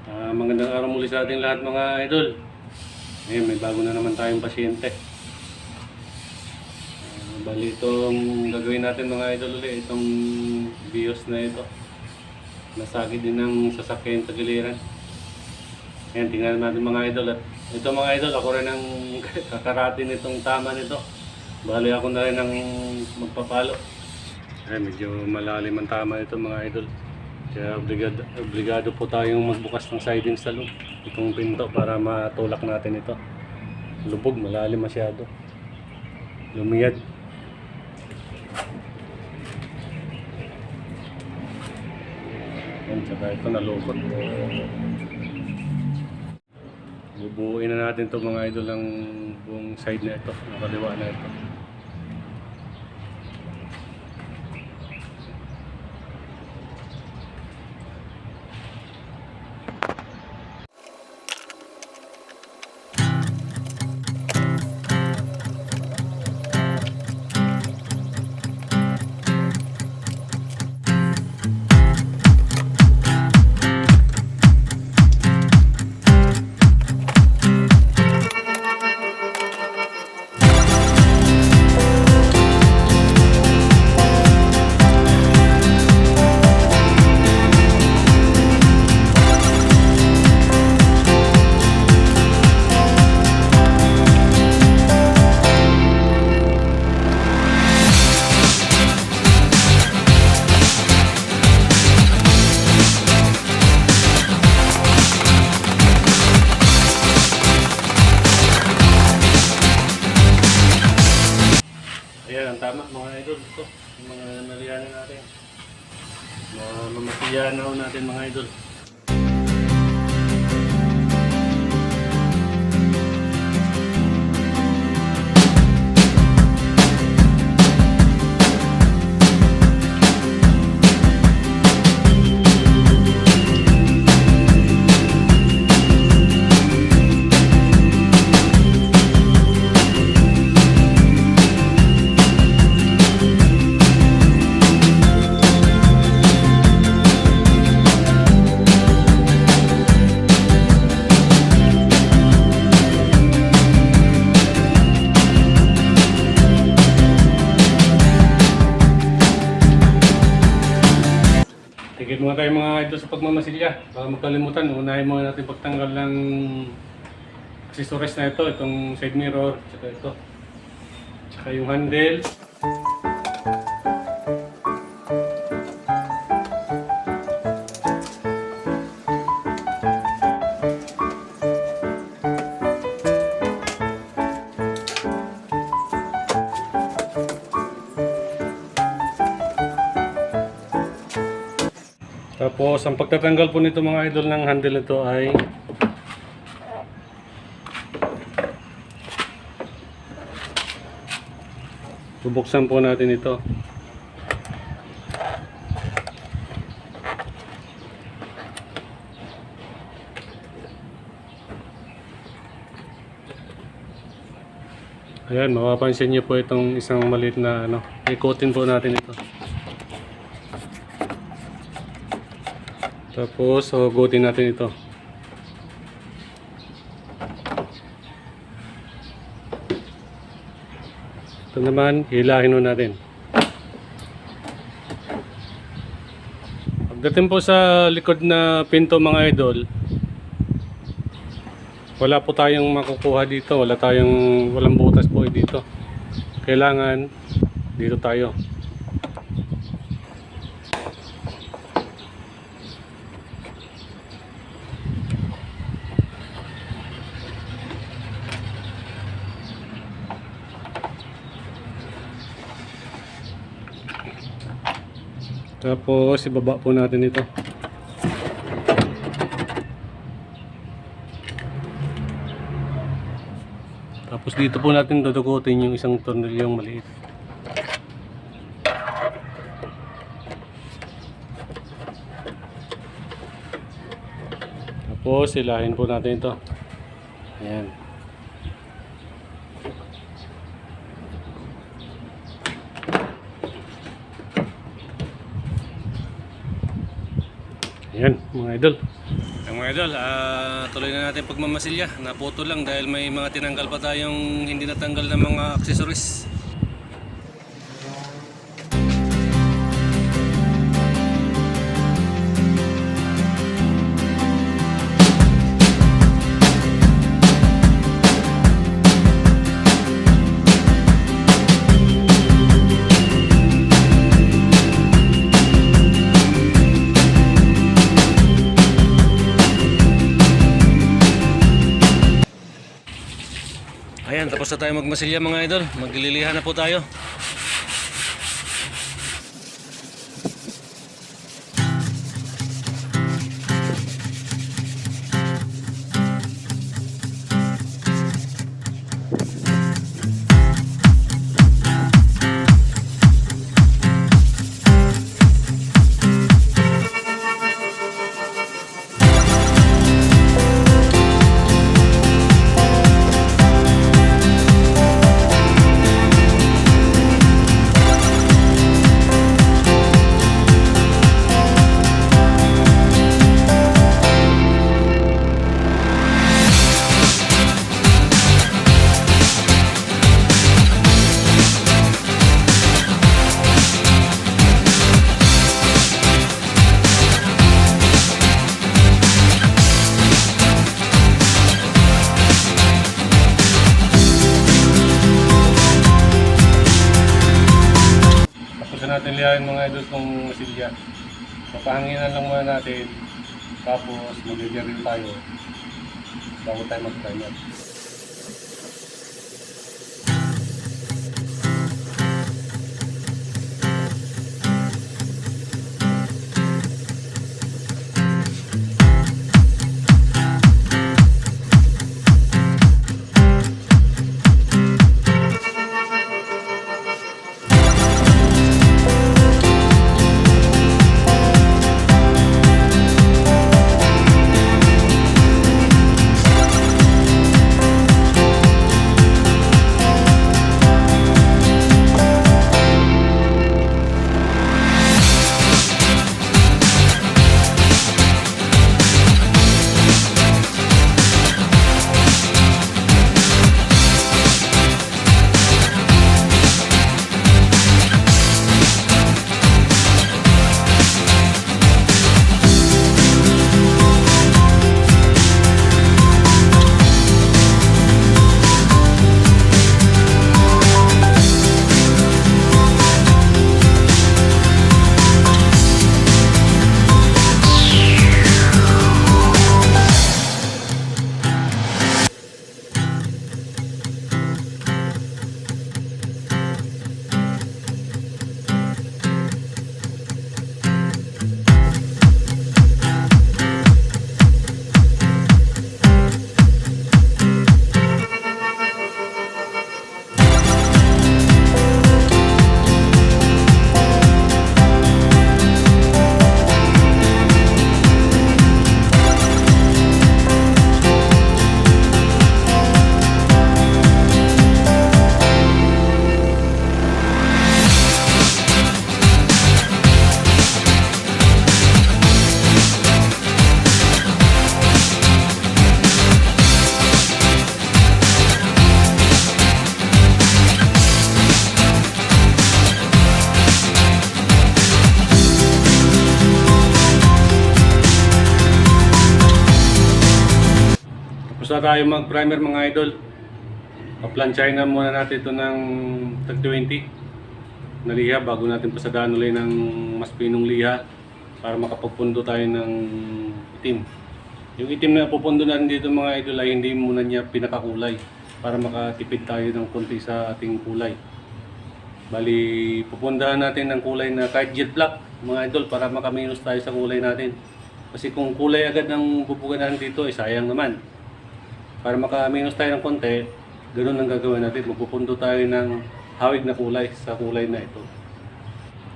Magandang araw muli sa ating lahat mga idol. Ngayon may bago na naman tayong pasyente. Bali itong gagawin natin mga idol ulit, itong bios na ito. Nasagi din ng sasakyan tagiliran. Ngayon tingnan natin mga idol. At ito mga idol, ako rin ang kakarati nitong tama nito. Bali ako na rin ang magpapalo. Ay, medyo malalim ang tama nito mga idol. Kaya obligado po tayong magbukas ng siding sa loob. Itong pinto para matulak natin ito. Lubog, malalim masyado. Lumiyad. Yan, saka ito nalukot. Bubuuin na natin ito mga idol ang buong side na ito. Ang kaliwa na ito. Ayan, ang tama mga idol. Ito, yung mga naliyanan natin. Mamatiyanan natin mga idol. Tigil muna tayo mga idol sa pagmamasilya. Baka magkalimutan, unahin muna natin pagtanggal ng accessories na ito. Itong side mirror, tsaka ito. Tsaka yung handle. Tapos, ang pagtatanggal po nito mga idol ng handle nito ay bubuksan po natin ito. Ayan, mapapansin niyo po itong isang maliit na ikutin po natin ito. Tapos, hugutin natin ito. Ito naman, hilahin mo natin. Pagdating po sa likod na pinto mga idol, wala po tayong makukuha dito. Walang butas po dito. Kailangan dito tayo. Tapos ibaba po natin ito. Tapos dito po natin dudugutin yung isang tornilyong maliit. Tapos silahin po natin ito. Ayan. Ayan mga idol. Ang mga Mga idol, tuloy na natin pagmamasilya. Naputo lang dahil may mga tinanggal pa tayong hindi natanggal na mga accessories. Ayan, tapos na tayo magmasilya mga idol. Magliliha na po tayo. Natin lihain mga idol kung masilya. Papahanginan lang muna natin. Tapos mag-rin tayo bago tayo mag-primer. Tapos na tayo mag-primer mga idol. Pa-planchahin na muna natin ito ng tag 20 na liha bago natin pasadaan ulit ng mas pinong liha para makapagpundo tayo ng itim. Yung itim na pupundo natin dito mga idol ay hindi muna niya pinakakulay para makatipid tayo ng konti sa ating kulay. Bali, pupundahan natin ng kulay na kahit jet black mga idol para makaminus tayo sa kulay natin. Kasi kung kulay agad ng bubugan natin dito ay sayang naman. Para makaminus tayo ng konti, ganoon ang gagawin natin. Magpupundo tayo ng hawig na kulay sa kulay na ito.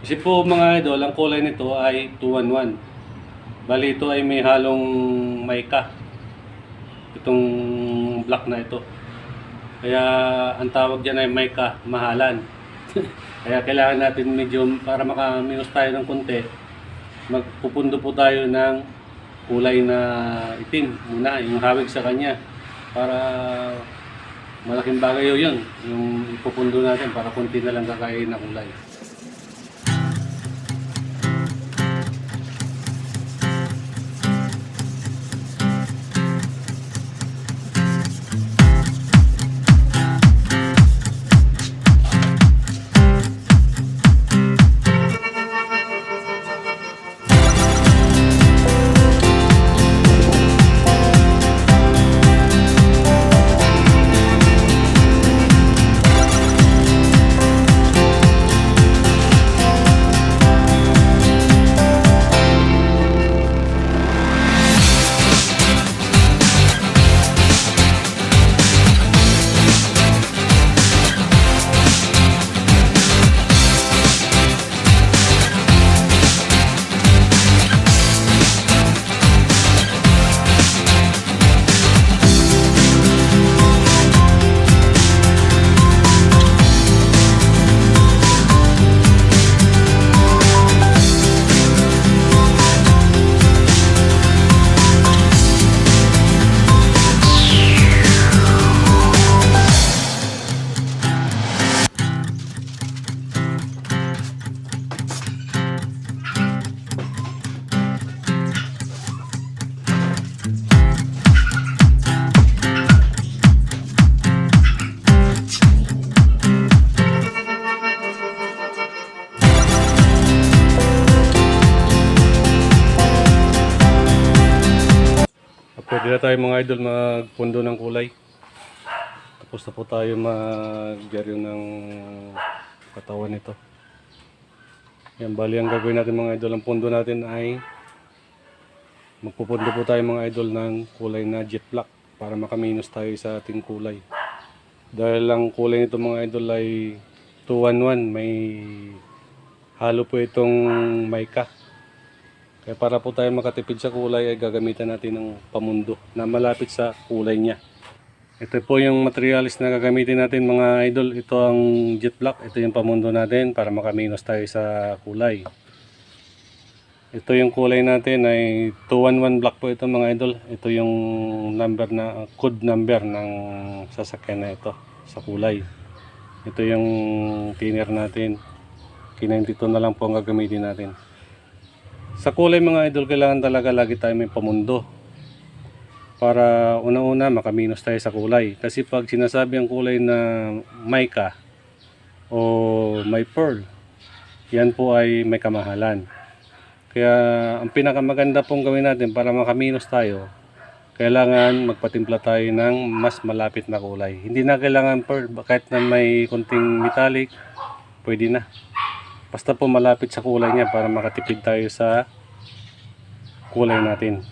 Kasi po mga idol, ang kulay nito ay 211. Bali ito ay may halong mica. Itong black na ito. Kaya ang tawag dyan ay mica mahalan. Kaya kailangan natin medyo para makaminus tayo ng konti. Magpupundo po tayo ng kulay na itim muna, yung hawig sa kanya. Para malaking bagay yun, yung ipupundo natin para konti na lang kakain na kulay. Pwede na tayo mga idol magpundo ng kulay. Tapos na po tayo mag-geryo ng katawan nito. Yan, bali ang gagawin natin mga idol, ang pundo natin ay magpupundo po tayo mga idol ng kulay na jet black para makaminos tayo sa ating kulay. Dahil ang kulay nito mga idol ay 211, may halo po itong mica. Kaya para po tayo makatipid sa kulay ay gagamitan natin ng pamundo na malapit sa kulay niya. Ito po yung materialis na gagamitin natin mga idol. Ito ang jet black, ito yung pamundo natin para makaminos tayo sa kulay. Ito yung kulay natin ay 211 black po ito mga idol. Ito yung number na code number ng sasakyan na ito sa kulay. Ito yung thinner natin. K92 na lang po ang gagamitin natin. Sa kulay mga idol, kailangan talaga lagi tayo may pamundo para una-una makaminos tayo sa kulay. Kasi pag sinasabi ang kulay na mica o may pearl, yan po ay may kamahalan. Kaya ang pinakamaganda pong gawin natin para makaminos tayo, kailangan magpatimpla tayo ng mas malapit na kulay. Hindi na kailangan pearl, kahit na may konting metallic, pwede na. Basta po malapit sa kulay niya para makatipid tayo sa kulay natin.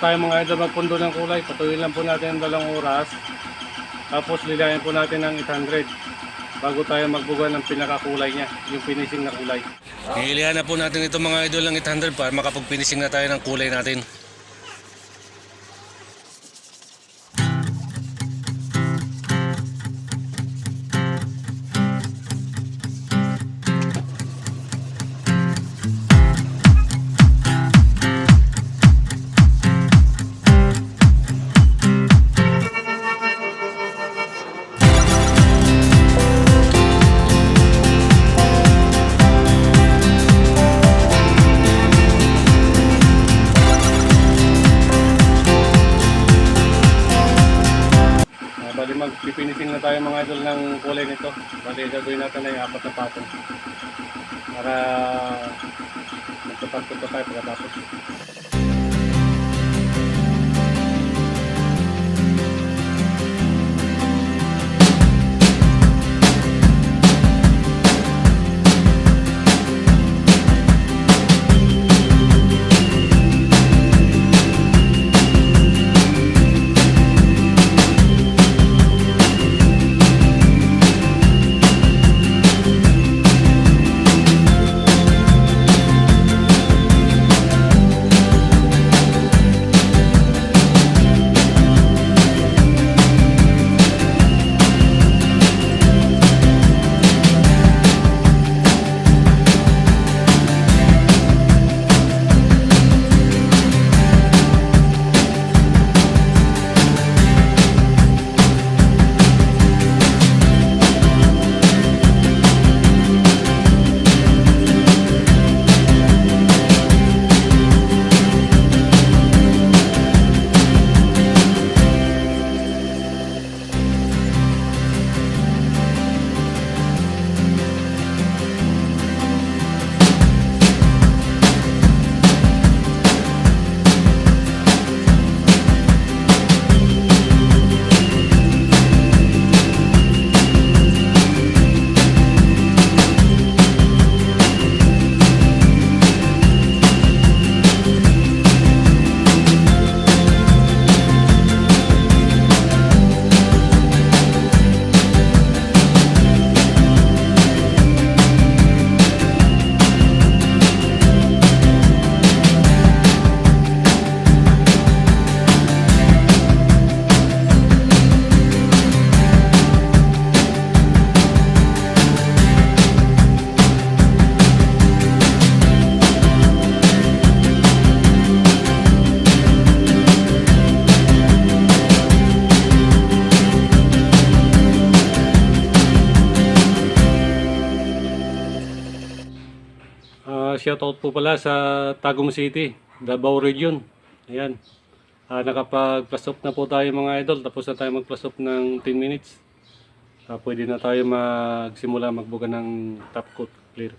tayo mga idol magpundo ng kulay. Patuloy lang po natin ng 2 oras. Tapos lilayan po natin ng 800 bago tayo magbuga ng pinakakulay niya, yung finishing na kulay. Hihilihan na po natin ito mga idol ng 800 para makapag-finishing na tayo ng kulay natin. Bali mag-finishing na tayo mga idol ng kulay nito. Bali gagawin natin na yung 4 na patong para magtapat-tapat tayo pagkatapos. Shoutout po pala sa Tagum City, Davao Region. Ayan. Nakapag-plus up na po tayo mga idol. Tapos na tayo mag-plus up ng 10 minutes. Pwede na tayo magsimula magbuga ng top coat clear.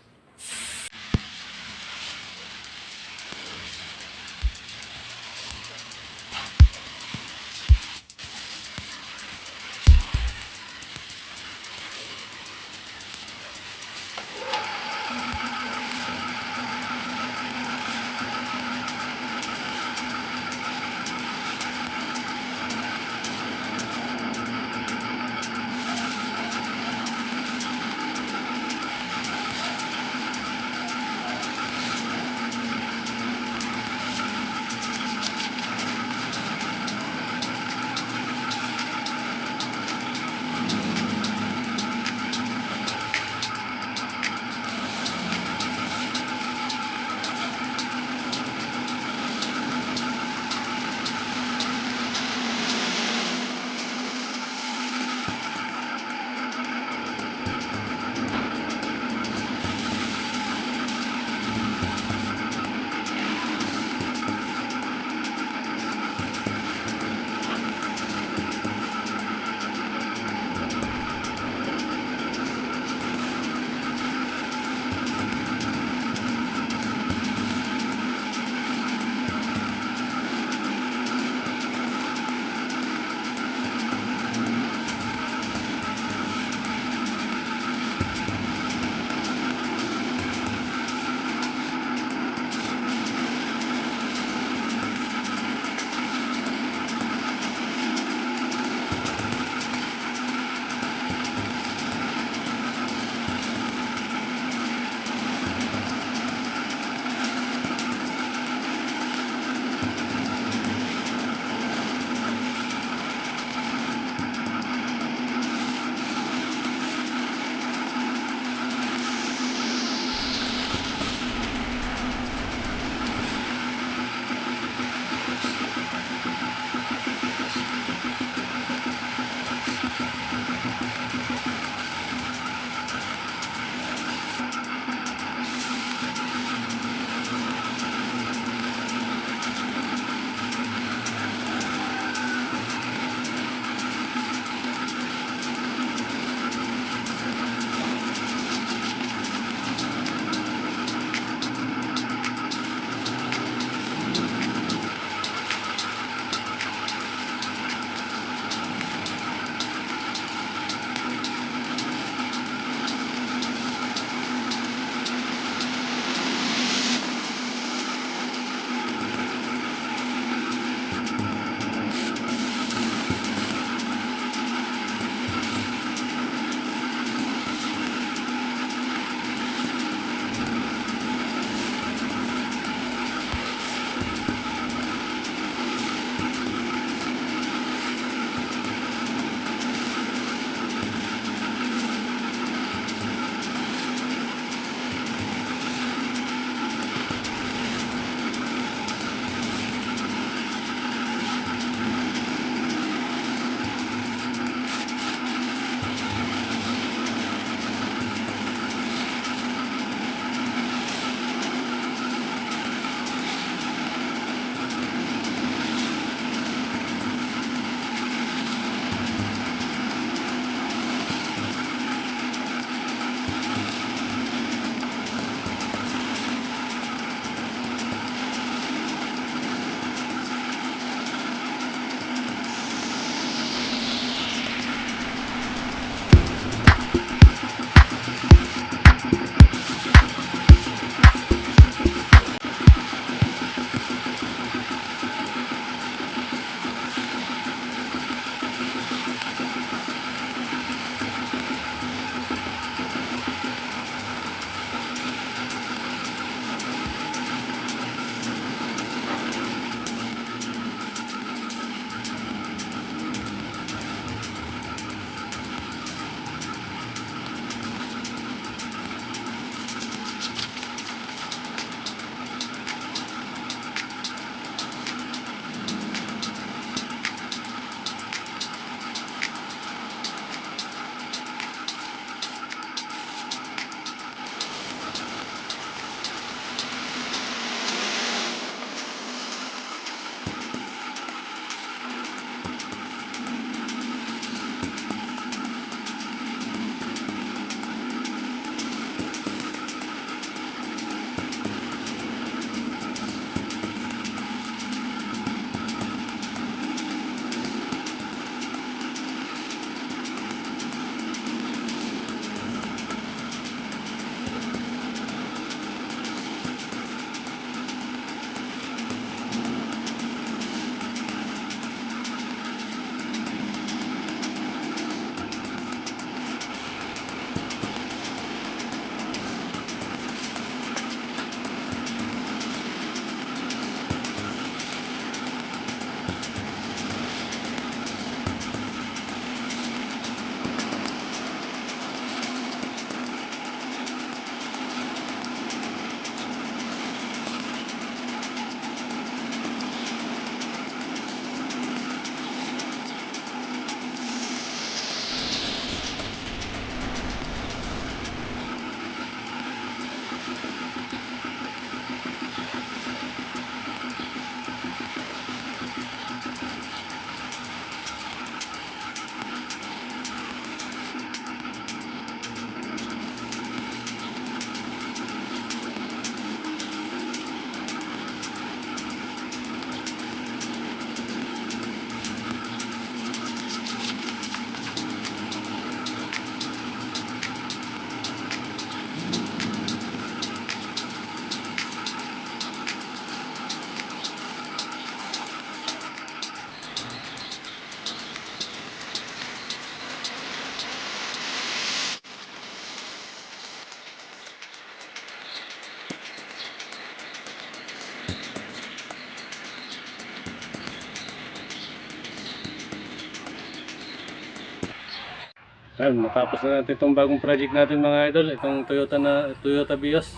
Ayun, matapos na natin itong bagong project natin mga idol, itong Toyota Vios.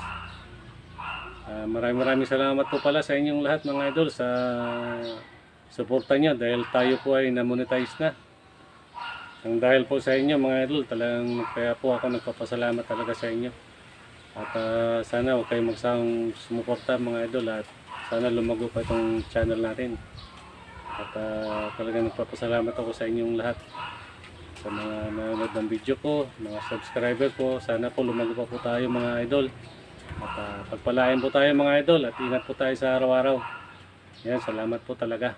Maraming salamat po pala sa inyong lahat mga idol sa suporta nyo dahil tayo po ay na-monetize na. Ang dahil po sa inyo mga idol, talagang kaya po ako nagpapasalamat talaga sa inyo. At sana huwag kayong magsawang sumuporta mga idol at sana lumago pa itong channel natin. At talagang nagpapasalamat ako sa inyong lahat. Sa mga nanonood ng video ko, mga subscriber ko, sana po lumago pa po tayo mga idol. At pagpalain po tayo mga idol at ingat po tayo sa araw-araw. Yan, salamat po talaga.